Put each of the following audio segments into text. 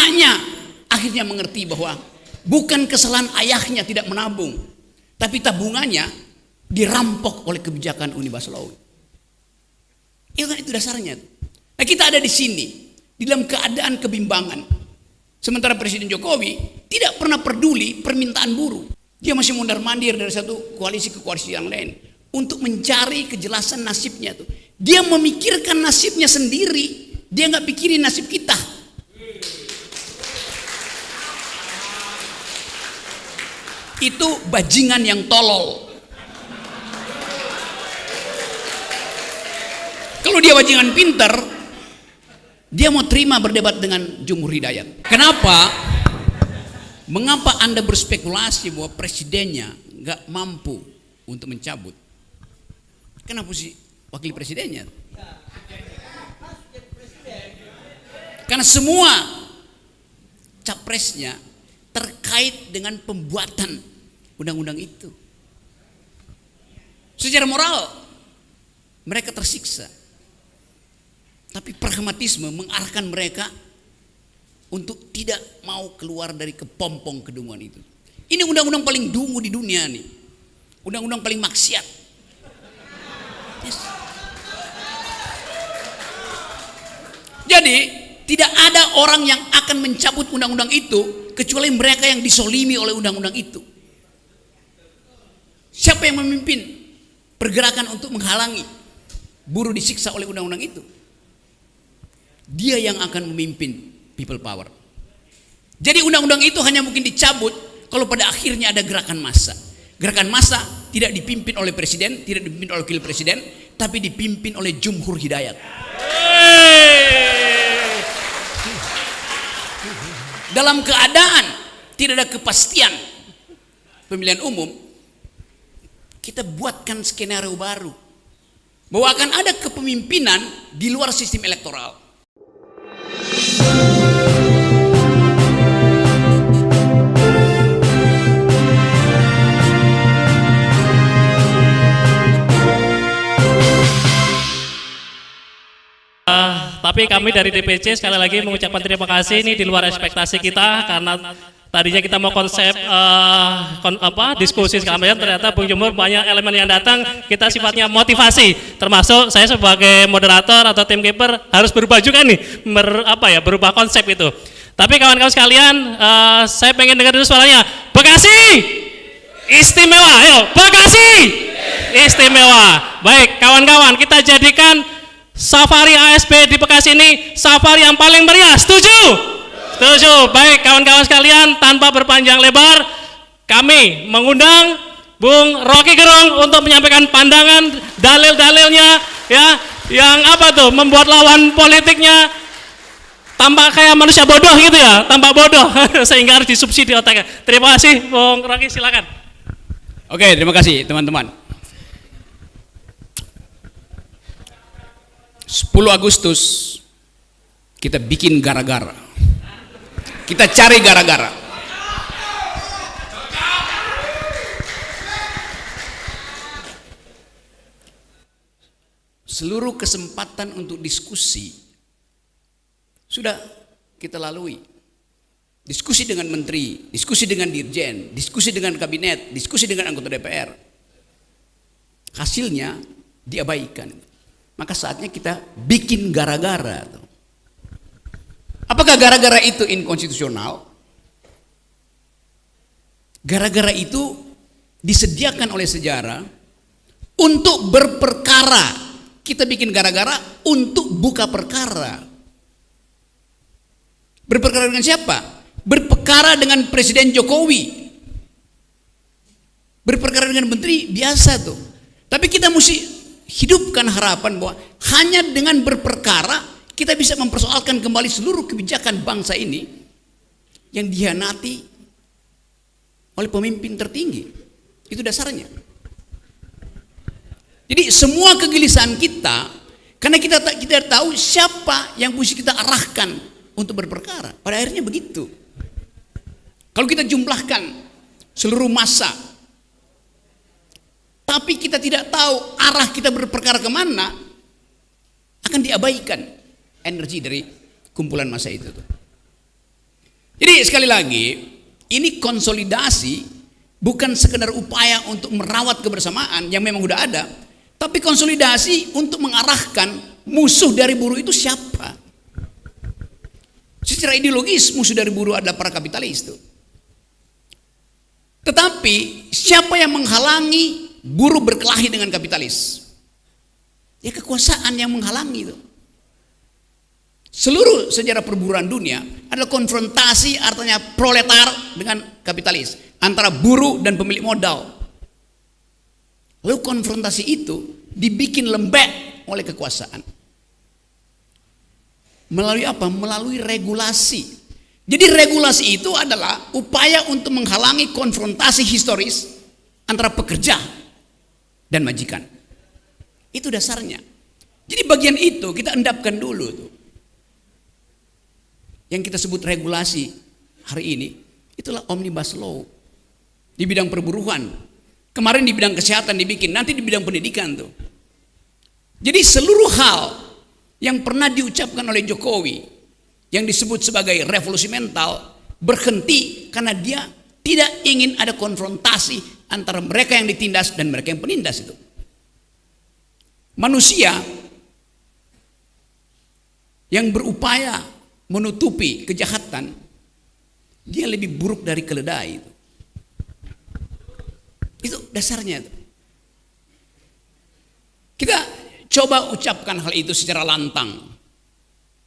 anaknya akhirnya mengerti bahwa bukan kesalahan ayahnya tidak menabung, tapi tabungannya dirampok oleh kebijakan Uni Baslawi. Itu dasarnya. Nah, kita ada di sini di dalam keadaan kebimbangan. Sementara Presiden Jokowi tidak pernah peduli permintaan buruh. Dia masih mondar-mandir dari satu koalisi ke koalisi yang lain untuk mencari kejelasan nasibnya tuh. Dia memikirkan nasibnya sendiri, dia nggak pikirin nasib kita. Itu bajingan yang tolol. Kalau dia bajingan pinter, dia mau terima berdebat dengan Jumhur Hidayat. Kenapa? Mengapa Anda berspekulasi bahwa presidennya nggak mampu untuk mencabut? Kenapa sih wakil presidennya? Karena semua capresnya terkait dengan pembuatan undang-undang itu. Secara moral mereka tersiksa. Tapi pragmatisme mengarahkan mereka untuk tidak mau keluar dari kepompong kedunguan itu. Ini undang-undang paling dungu di dunia nih. Undang-undang paling maksiat. Yes. Jadi tidak ada orang yang akan mencabut undang-undang itu kecuali mereka yang disolimi oleh undang-undang itu. Siapa yang memimpin pergerakan untuk menghalangi buruh disiksa oleh undang-undang itu? Dia yang akan memimpin people power. Jadi undang-undang itu hanya mungkin dicabut kalau pada akhirnya ada gerakan massa. Gerakan massa tidak dipimpin oleh presiden, tidak dipimpin oleh wakil presiden, tapi dipimpin oleh Jumhur Hidayat. Dalam keadaan tidak ada kepastian pemilihan umum, kita buatkan skenario baru bahwa akan ada kepemimpinan di luar sistem elektoral. Tapi kami dari DPC sekali lagi mengucapkan terima kasih, ini di luar ekspektasi kita karena tadinya kita mau konsep diskusi segala macam, ternyata Bung Jumhur banyak elemen yang datang, kita sifatnya motivasi, termasuk saya sebagai moderator atau tim keeper harus berubah juga nih, berubah konsep itu. Tapi kawan-kawan sekalian, saya pengen dengar dulu suaranya. Bekasi istimewa, ayo Bekasi istimewa. Baik kawan-kawan, kita jadikan safari ASP di Bekasi ini safari yang paling meriah. Setuju? Setuju. Baik kawan-kawan sekalian, tanpa berpanjang lebar, kami mengundang Bung Rocky Gerung untuk menyampaikan pandangan, dalil-dalilnya, ya, yang membuat lawan politiknya tampak kayak manusia bodoh gitu ya, tampak bodoh sehingga harus disubsidi otaknya. Terima kasih, Bung Rocky, silakan. Oke, terima kasih teman-teman. 10 Agustus kita bikin gara-gara. Kita cari gara-gara. Seluruh kesempatan untuk diskusi sudah kita lalui. Diskusi dengan menteri, diskusi dengan dirjen, diskusi dengan kabinet, diskusi dengan anggota DPR. Hasilnya diabaikan. Maka saatnya kita bikin gara-gara. Apakah gara-gara itu inkonstitusional? Gara-gara itu disediakan oleh sejarah untuk berperkara. Kita bikin gara-gara untuk buka perkara. Berperkara dengan siapa? Berperkara dengan Presiden Jokowi. Berperkara dengan menteri biasa tuh. Tapi kita mesti hidupkan harapan bahwa hanya dengan berperkara kita bisa mempersoalkan kembali seluruh kebijakan bangsa ini yang dihianati oleh pemimpin tertinggi. Itu dasarnya. Jadi semua kegelisahan kita karena kita tidak tahu siapa yang mesti kita arahkan untuk berperkara. Pada akhirnya begitu. Kalau kita jumlahkan seluruh massa, tapi kita tidak tahu arah kita berperkara kemana, akan diabaikan energi dari kumpulan massa itu. Jadi sekali lagi, ini konsolidasi bukan sekedar upaya untuk merawat kebersamaan yang memang udah ada, tapi konsolidasi untuk mengarahkan musuh dari buruh itu siapa. Secara ideologis musuh dari buruh adalah para kapitalis itu. Tetapi siapa yang menghalangi buruh berkelahi dengan kapitalis? Ya kekuasaan yang menghalangi itu. Seluruh sejarah perburuan dunia adalah konfrontasi, artinya proletar dengan kapitalis, antara buruh dan pemilik modal. Lalu konfrontasi itu dibikin lembek oleh kekuasaan. Melalui apa? Melalui regulasi. Jadi regulasi itu adalah upaya untuk menghalangi konfrontasi historis antara pekerja dan majikan. Itu dasarnya. Jadi bagian itu kita endapkan dulu tuh. Yang kita sebut regulasi hari ini, itulah omnibus law di bidang perburuan. Kemarin di bidang kesehatan dibikin, nanti di bidang pendidikan tuh. Jadi seluruh hal yang pernah diucapkan oleh Jokowi yang disebut sebagai revolusi mental berhenti karena dia tidak ingin ada konfrontasi antara mereka yang ditindas dan mereka yang penindas itu. Manusia yang berupaya menutupi kejahatan, dia lebih buruk dari keledai itu. Itu dasarnya itu. Kita coba ucapkan hal itu secara lantang.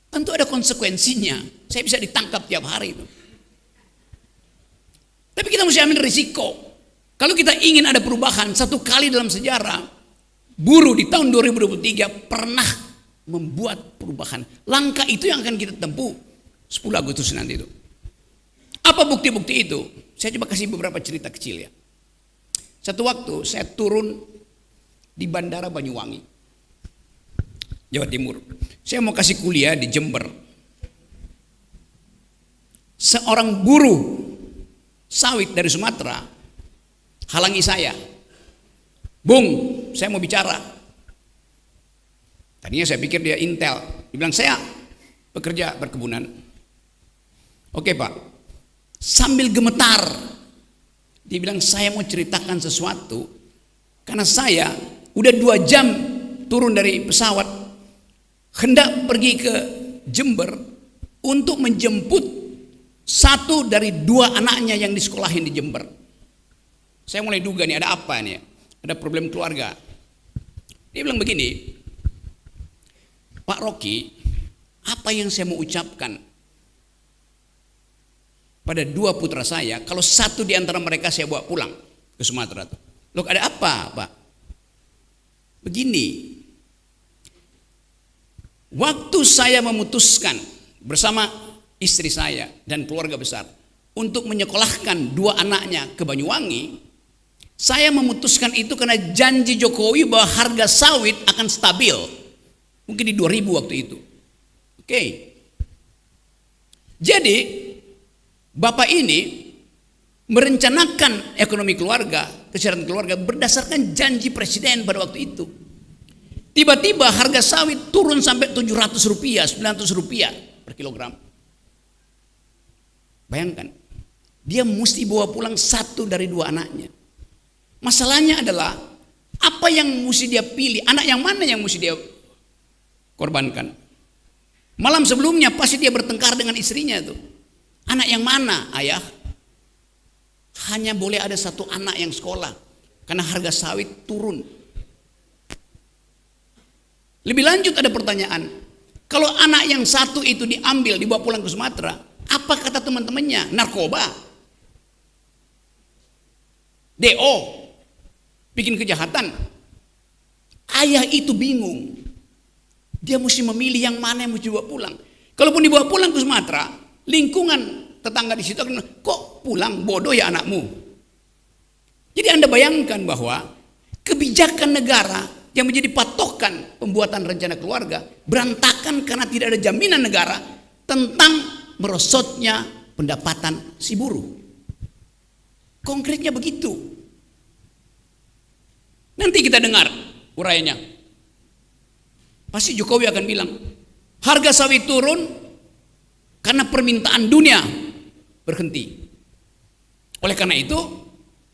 Tentu ada konsekuensinya. Saya bisa ditangkap tiap hari itu. Tapi kita mesti ambil risiko. Kalau kita ingin ada perubahan, satu kali dalam sejarah buruh di tahun 2023 pernah membuat perubahan. Langkah itu yang akan kita tempuh 10 Agustus nanti itu. Apa bukti-bukti itu? Saya coba kasih beberapa cerita kecil ya. Satu waktu saya turun di Bandara Banyuwangi, Jawa Timur. Saya mau kasih kuliah di Jember. Seorang buruh sawit dari Sumatera halangi saya. Bung, saya mau bicara. Tadinya saya pikir dia intel. Dia bilang, saya pekerja perkebunan. Oke Pak. Sambil gemetar, dia bilang, saya mau ceritakan sesuatu. Karena saya udah 2 jam turun dari pesawat, hendak pergi ke Jember untuk menjemput satu dari 2 anaknya yang disekolahin di Jember. Saya mulai duga nih, ada apa nih? Ada problem keluarga. Dia bilang begini, Pak Rocky, apa yang saya mau ucapkan pada 2 putra saya, kalau satu di antara mereka saya bawa pulang ke Sumatera. Loh, ada apa Pak? Begini, waktu saya memutuskan bersama istri saya dan keluarga besar untuk menyekolahkan 2 anaknya ke Banyuwangi, saya memutuskan itu karena janji Jokowi bahwa harga sawit akan stabil. Mungkin di 2000 waktu itu. Oke. Jadi Bapak ini merencanakan ekonomi keluarga, kesejahteraan keluarga berdasarkan janji presiden pada waktu itu. Tiba-tiba harga sawit turun sampai Rp700, Rp900 per kilogram. Bayangkan, dia mesti bawa pulang satu dari 2 anaknya. Masalahnya adalah apa yang mesti dia pilih, anak yang mana yang mesti dia korbankan. Malam sebelumnya pasti dia bertengkar dengan istrinya tuh. Anak yang mana ayah? Hanya boleh ada 1 anak yang sekolah karena harga sawit turun. Lebih lanjut ada pertanyaan, kalau anak yang 1 itu diambil dibawa pulang ke Sumatera, apa kata teman-temannya? Narkoba, DO, bikin kejahatan. Ayah itu bingung. Dia mesti memilih yang mana yang mesti dibawa pulang. Kalaupun dibawa pulang ke Sumatera, lingkungan tetangga di situ akan, kok pulang, bodoh ya anakmu. Jadi Anda bayangkan bahwa kebijakan negara yang menjadi patokan pembuatan rencana keluarga berantakan karena tidak ada jaminan negara tentang merosotnya pendapatan si buruh. Konkretnya begitu. Nanti kita dengar uraiannya. Pasti Jokowi akan bilang, harga sawit turun karena permintaan dunia berhenti. Oleh karena itu,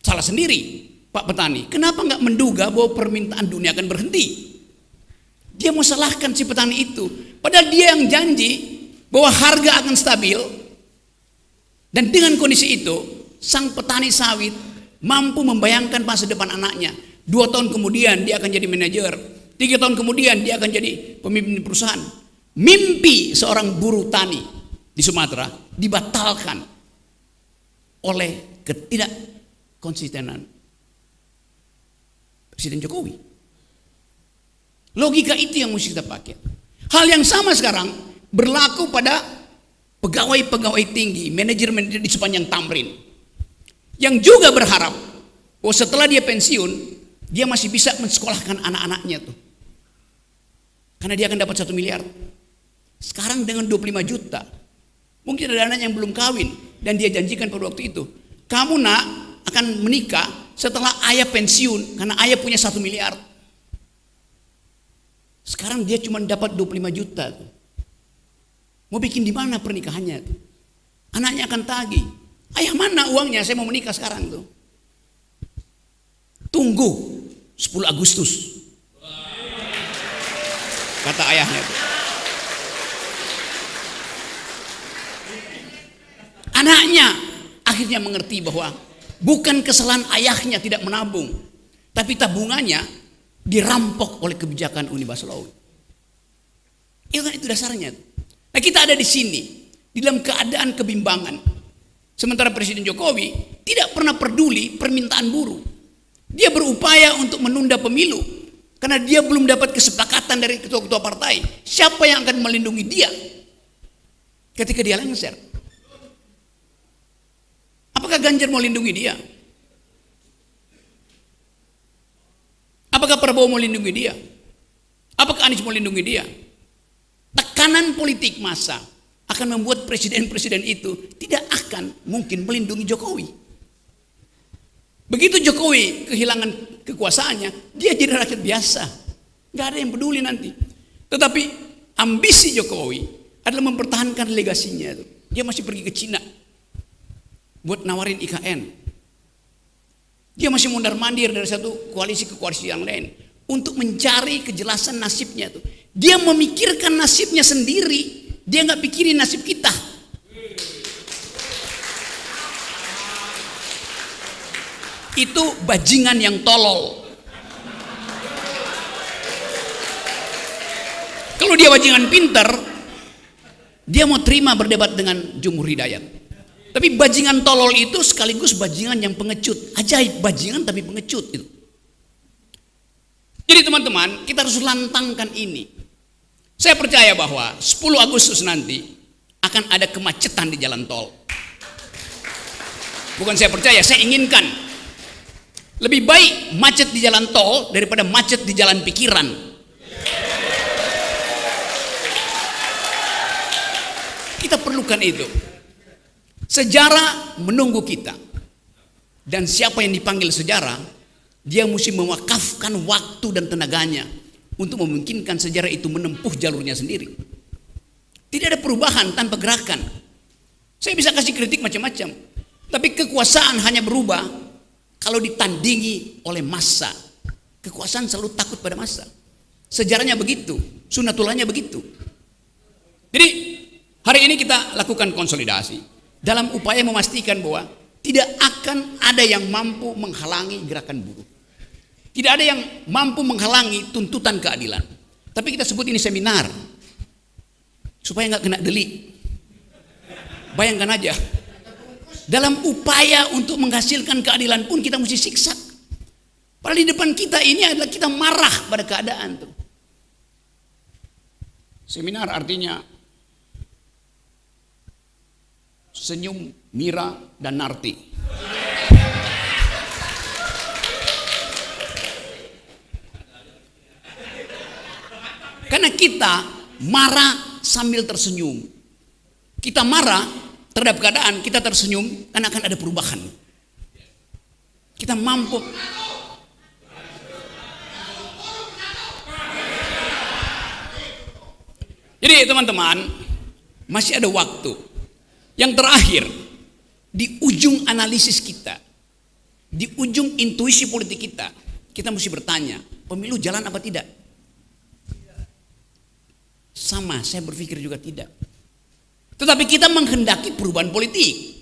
salah sendiri Pak petani. Kenapa nggak menduga bahwa permintaan dunia akan berhenti? Dia mau salahkan si petani itu. Padahal dia yang janji bahwa harga akan stabil. Dan dengan kondisi itu, sang petani sawit mampu membayangkan masa depan anaknya. 2 tahun kemudian dia akan jadi manajer. 3 tahun kemudian dia akan jadi pemimpin perusahaan. Mimpi seorang buruh tani di Sumatera dibatalkan oleh ketidakkonsistenan Presiden Jokowi. Logika itu yang mesti kita pakai. Hal yang sama sekarang berlaku pada pegawai-pegawai tinggi, manajer-manajer di sepanjang Tamrin, yang juga berharap bahwa setelah dia pensiun, dia masih bisa mensekolahkan anak-anaknya tuh. Karena dia akan dapat 1 miliar. Sekarang dengan 25 juta, mungkin ada anak yang belum kawin, dan dia janjikan pada waktu itu, kamu nak akan menikah setelah ayah pensiun, karena ayah punya 1 miliar. Sekarang dia cuma dapat 25 juta tuh. Mau bikin di mana pernikahannya tuh? Anaknya akan tagih. Ayah mana uangnya? Saya mau menikah sekarang tuh. Tunggu 10 Agustus. Kata ayahnya tuh. Anaknya akhirnya mengerti bahwa bukan kesalahan ayahnya tidak menabung, tapi tabungannya dirampok oleh kebijakan Uni Baslawi. Itu dasarnya. Nah, kita ada di sini di dalam keadaan kebimbangan. Sementara Presiden Jokowi tidak pernah peduli permintaan buruh. Dia berupaya untuk menunda pemilu karena dia belum dapat kesepakatan dari ketua-ketua partai. Siapa yang akan melindungi dia ketika dia lengser? Apakah Ganjar mau lindungi dia? Apakah Prabowo mau lindungi dia? Apakah Anies mau lindungi dia? Tekanan politik massa akan membuat presiden-presiden itu tidak akan mungkin melindungi Jokowi. Begitu Jokowi kehilangan kekuasaannya, dia jadi rakyat biasa. Gak ada yang peduli nanti. Tetapi ambisi Jokowi adalah mempertahankan legasinya. Dia masih pergi ke Cina buat nawarin IKN. Dia masih mondar-mandir dari satu koalisi ke koalisi yang lain untuk mencari kejelasan nasibnya tuh. Dia memikirkan nasibnya sendiri, dia nggak pikirin nasib kita. Itu bajingan yang tolol. Kalau dia bajingan pinter, dia mau terima berdebat dengan Jumhur Hidayat. Tapi bajingan tolol itu sekaligus bajingan yang pengecut. Ajaib, bajingan tapi pengecut itu. Jadi teman-teman, kita harus lantangkan ini. Saya percaya bahwa 10 Agustus nanti akan ada kemacetan di jalan tol. Bukan saya percaya, saya inginkan. Lebih baik macet di jalan tol daripada macet di jalan pikiran. Kita perlukan itu. Sejarah menunggu kita. Dan siapa yang dipanggil sejarah, dia mesti mewakafkan waktu dan tenaganya untuk memungkinkan sejarah itu menempuh jalurnya sendiri. Tidak ada perubahan tanpa gerakan. Saya bisa kasih kritik macam-macam, tapi kekuasaan hanya berubah kalau ditandingi oleh massa. Kekuasaan selalu takut pada massa. Sejarahnya begitu, sunatullahnya begitu. Jadi hari ini kita lakukan konsolidasi dalam upaya memastikan bahwa tidak akan ada yang mampu menghalangi gerakan buruh. Tidak ada yang mampu menghalangi tuntutan keadilan. Tapi kita sebut ini seminar supaya nggak kena delik. Bayangkan aja, dalam upaya untuk menghasilkan keadilan pun kita mesti siksa. Padahal di depan kita ini adalah kita marah pada keadaan tuh. Seminar artinya senyum, Mira, dan Narti. Karena kita marah sambil tersenyum. Kita marah terhadap keadaan, kita tersenyum karena akan ada perubahan. Kita mampu. Jadi teman-teman, masih ada waktu. Yang terakhir, di ujung analisis kita, di ujung intuisi politik kita mesti bertanya, pemilu jalan apa tidak? Sama, saya berpikir juga tidak. Tetapi kita menghendaki perubahan politik.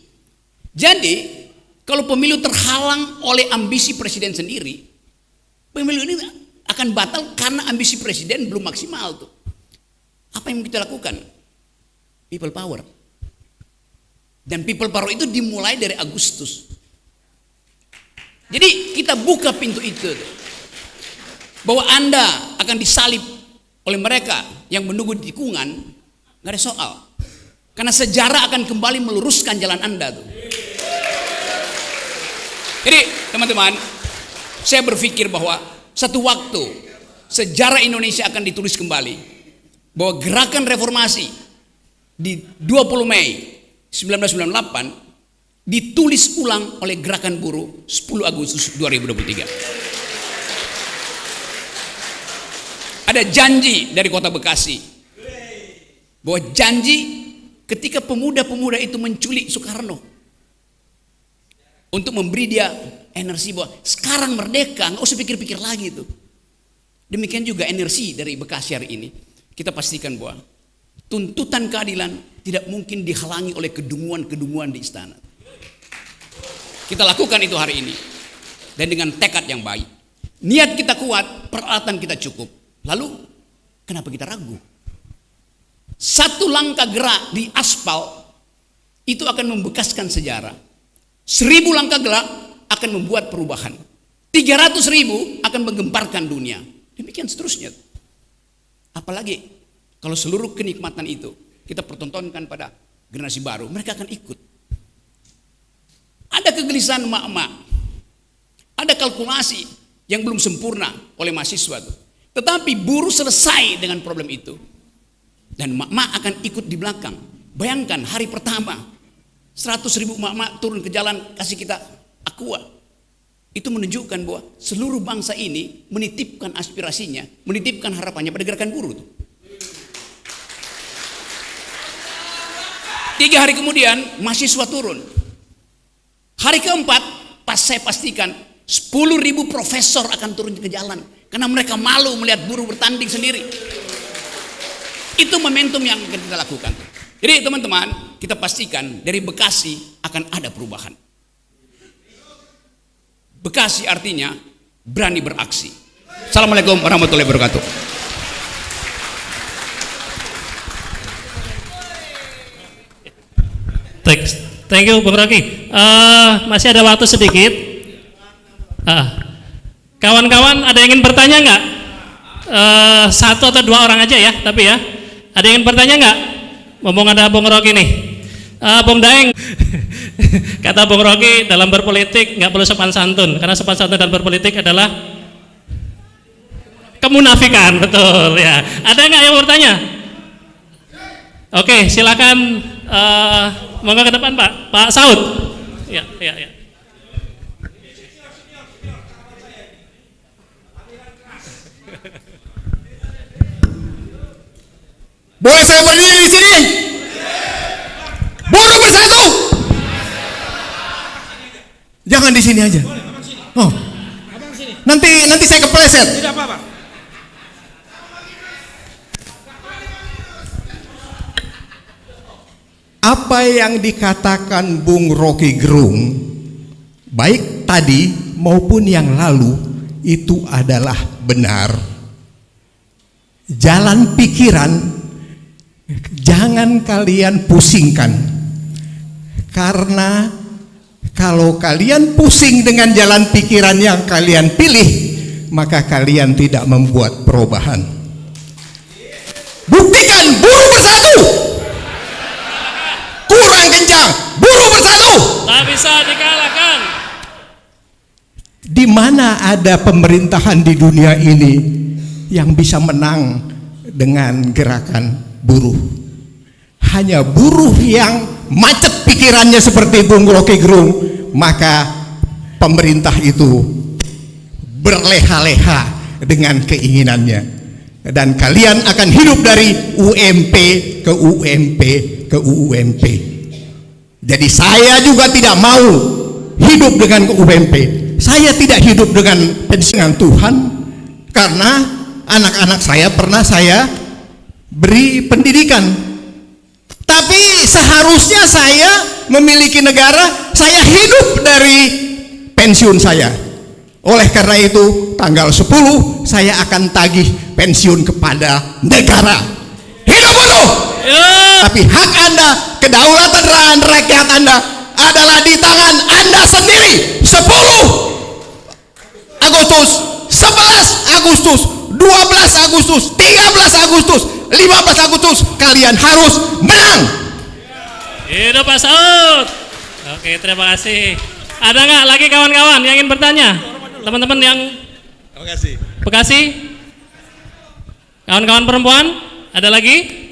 Jadi, kalau pemilu terhalang oleh ambisi presiden sendiri, pemilu ini akan batal karena ambisi presiden belum maksimal tuh. Apa yang kita lakukan? People power. Dan people power itu dimulai dari Agustus. Jadi kita buka pintu itu tuh. Bahwa Anda akan disalib oleh mereka yang menunggu di tikungan, nggak ada soal. Karena sejarah akan kembali meluruskan jalan Anda tuh. Jadi teman-teman, saya berpikir bahwa satu waktu sejarah Indonesia akan ditulis kembali, bahwa gerakan reformasi di 20 Mei 1998 ditulis ulang oleh gerakan buruh 10 Agustus 2023. Ada janji dari Kota Bekasi, bahwa janji ketika pemuda-pemuda itu menculik Soekarno untuk memberi dia energi bahwa sekarang merdeka, nggak usah pikir-pikir lagi itu. Demikian juga energi dari Bekasi hari ini. Kita pastikan bahwa tuntutan keadilan tidak mungkin dihalangi oleh kedunguan-kedunguan di istana. Kita lakukan itu hari ini, dan dengan tekad yang baik. Niat kita kuat, peralatan kita cukup. Lalu kenapa kita ragu? Satu langkah gerak di aspal itu akan membekaskan sejarah. 1000 langkah gerak akan membuat perubahan. 300.000 akan menggemparkan dunia. Demikian seterusnya. Apalagi kalau seluruh kenikmatan itu kita pertontonkan pada generasi baru, mereka akan ikut. Ada kegelisahan emak-emak, ada kalkulasi yang belum sempurna oleh mahasiswa itu. Tetapi buruh selesai dengan problem itu, dan emak-emak akan ikut di belakang. Bayangkan hari pertama 100.000 emak-emak turun ke jalan kasih kita aqua. Itu menunjukkan bahwa seluruh bangsa ini menitipkan aspirasinya, menitipkan harapannya pada gerakan buruh itu. 3 hari kemudian mahasiswa turun. Hari keempat, pas saya pastikan 10.000 profesor akan turun ke jalan karena mereka malu melihat buruh bertanding sendiri. Itu momentum yang akan kita lakukan. Jadi teman-teman, kita pastikan dari Bekasi akan ada perubahan. Bekasi artinya berani beraksi. Assalamualaikum warahmatullahi wabarakatuh. Thank you Bung Rocky. Masih ada waktu sedikit. Kawan-kawan ada yang ingin bertanya nggak? 1 atau 2 orang aja ya, tapi ya. Ada yang ingin bertanya nggak? Ngomong ada Bung Rocky nih. Bung Daeng, kata Bung Rocky dalam berpolitik nggak perlu sopan santun, karena sopan santun dalam berpolitik adalah kemunafikan, betul ya. Ada nggak yang bertanya? Oke, silakan. Monggo ke depan Pak Saud. Ya. Boleh saya berdiri di sini? Buruh bersatu. Jangan di sini aja. Oh. Nanti saya kepleset. Tidak apa-apa. Apa yang dikatakan Bung Rocky Gerung, baik tadi maupun yang lalu, itu adalah benar. Jalan pikiran jangan kalian pusingkan, karena kalau kalian pusing dengan jalan pikiran yang kalian pilih, maka kalian tidak membuat perubahan. Buktikan buruh bersatu. Kurang kencang, buruh bersatu. Tak bisa dikalahkan. Di mana ada pemerintahan di dunia ini yang bisa menang dengan gerakan buruh? Hanya buruh yang macet pikirannya seperti Bung Rocky Gerung, maka pemerintah itu berleha-leha dengan keinginannya, dan kalian akan hidup dari UMP ke UMP ke UMP. Jadi saya juga tidak mau hidup dengan UMP. Saya tidak hidup dengan pensiun Tuhan, karena anak-anak saya pernah saya beri pendidikan. Tapi seharusnya saya memiliki negara, saya hidup dari pensiun saya. Oleh karena itu tanggal 10 saya akan tagih pensiun kepada negara. Hidup bunuh. Tapi hak Anda, kedaulatan rakyat Anda adalah di tangan Anda sendiri. 10 Agustus, 11 Agustus, 12 Agustus, 13 Agustus, 15 Agustus kalian harus menang. Hidup Pak Saud. Oke, terima kasih. Ada nggak lagi kawan-kawan yang ingin bertanya? Teman-teman yang Bekasi? Kawan-kawan perempuan? Ada lagi?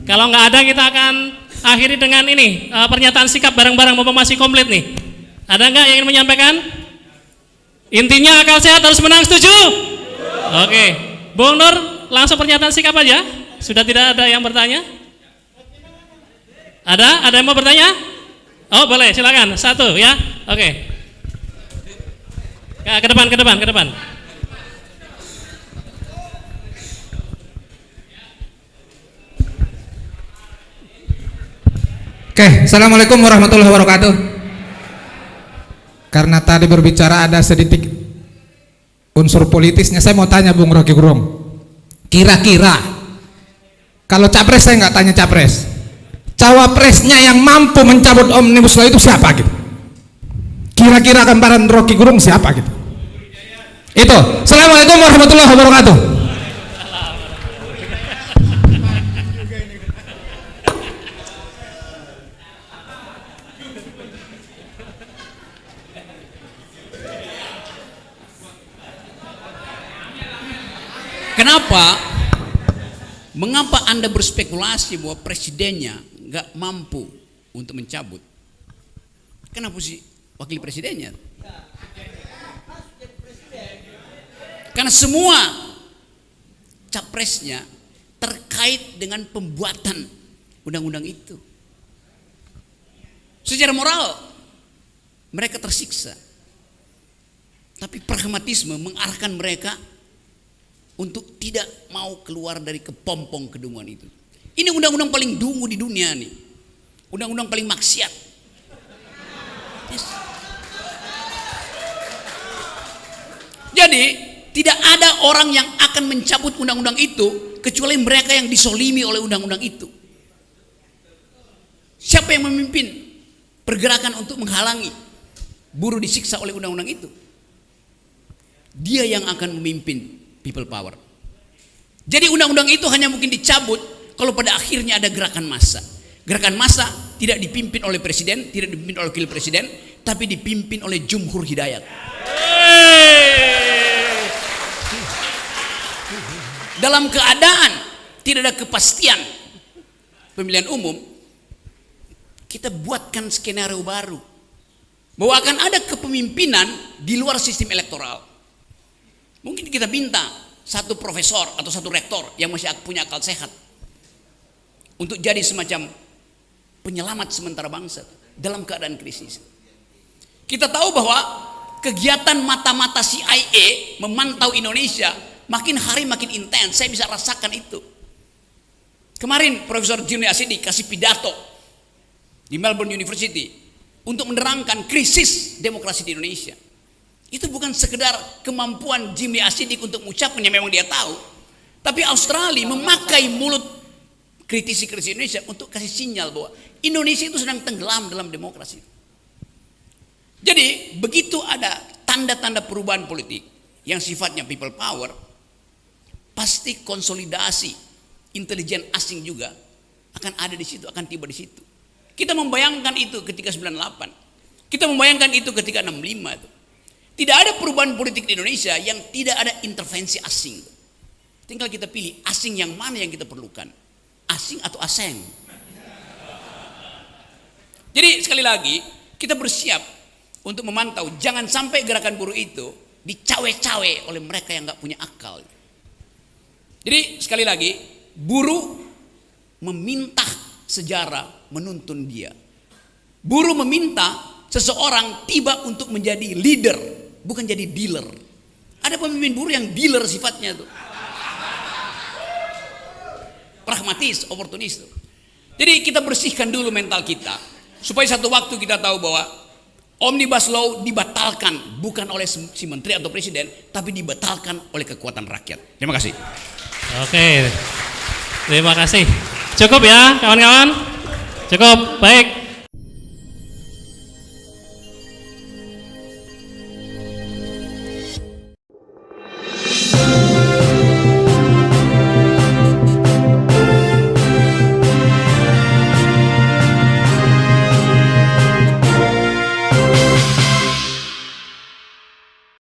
Kalau nggak ada, kita akan akhiri dengan ini, pernyataan sikap bareng-bareng, mumpung masih komplit nih. Ada nggak yang ingin menyampaikan? Intinya akal sehat harus menang, setuju? Oke, Bung Nur, langsung pernyataan sikap aja. Sudah tidak ada yang bertanya? Ada? Ada yang mau bertanya? Oh boleh, silakan. Satu ya. Oke. Ke depan. Oke, assalamualaikum warahmatullahi wabarakatuh. Karena tadi berbicara ada sedikit unsur politisnya, saya mau tanya Bung Rocky Gerung. Kira-kira kalau capres, saya nggak tanya capres, cawapresnya yang mampu mencabut omnibus law itu siapa gitu? Kira-kira gambaran Rocky Gerung siapa gitu? Itu. Assalamualaikum warahmatullahi wabarakatuh. Kenapa? Mengapa Anda berspekulasi bahwa presidennya nggak mampu untuk mencabut? Kenapa sih wakil presidennya? Karena semua capresnya terkait dengan pembuatan undang-undang itu. Secara moral mereka tersiksa, tapi pragmatisme mengarahkan mereka untuk tidak mau keluar dari kepompong kedunguan itu. Ini undang-undang paling dungu di dunia nih. Undang-undang paling maksiat. Yes. Jadi tidak ada orang yang akan mencabut undang-undang itu kecuali mereka yang disolimi oleh undang-undang itu. Siapa yang memimpin pergerakan untuk menghalangi buruh disiksa oleh undang-undang itu? Dia yang akan memimpin people power. Jadi undang-undang itu hanya mungkin dicabut kalau pada akhirnya ada gerakan massa. Gerakan massa tidak dipimpin oleh presiden, tidak dipimpin oleh wakil presiden, tapi dipimpin oleh Jumhur Hidayat. Dalam keadaan tidak ada kepastian pemilihan umum, kita buatkan skenario baru bahwa akan ada kepemimpinan di luar sistem elektoral. Mungkin kita minta satu profesor atau satu rektor yang masih punya akal sehat untuk jadi semacam penyelamat sementara bangsa dalam keadaan krisis. Kita tahu bahwa kegiatan mata-mata CIA memantau Indonesia makin hari makin intens. Saya bisa rasakan itu. Kemarin Profesor Jimmy Asidi kasih pidato di Melbourne University untuk menerangkan krisis demokrasi di Indonesia. Itu bukan sekedar kemampuan Jimmy Asidik untuk mengucapkannya, memang dia tahu. Tapi Australia memakai mulut kritisi-kritisi Indonesia untuk kasih sinyal bahwa Indonesia itu sedang tenggelam dalam demokrasi. Jadi begitu ada tanda-tanda perubahan politik yang sifatnya people power, pasti konsolidasi intelijen asing juga akan ada di situ, akan tiba di situ. Kita membayangkan itu ketika 98. Kita membayangkan itu ketika 65 itu. Tidak ada perubahan politik di Indonesia yang tidak ada intervensi asing. Tinggal kita pilih asing yang mana yang kita perlukan. Asing atau aseng. Jadi sekali lagi kita bersiap untuk memantau. Jangan sampai gerakan buruh itu dicawe-cawe oleh mereka yang gak punya akal. Jadi sekali lagi buruh meminta sejarah menuntun dia. Buruh meminta seseorang tiba untuk menjadi leader, bukan jadi dealer. Ada pemimpin buruh yang dealer sifatnya tuh. Pragmatis, oportunis tuh. Jadi kita bersihkan dulu mental kita supaya satu waktu kita tahu bahwa Omnibus Law dibatalkan bukan oleh si menteri atau presiden, tapi dibatalkan oleh kekuatan rakyat. Terima kasih. Oke, terima kasih. Cukup ya kawan-kawan? Cukup, baik.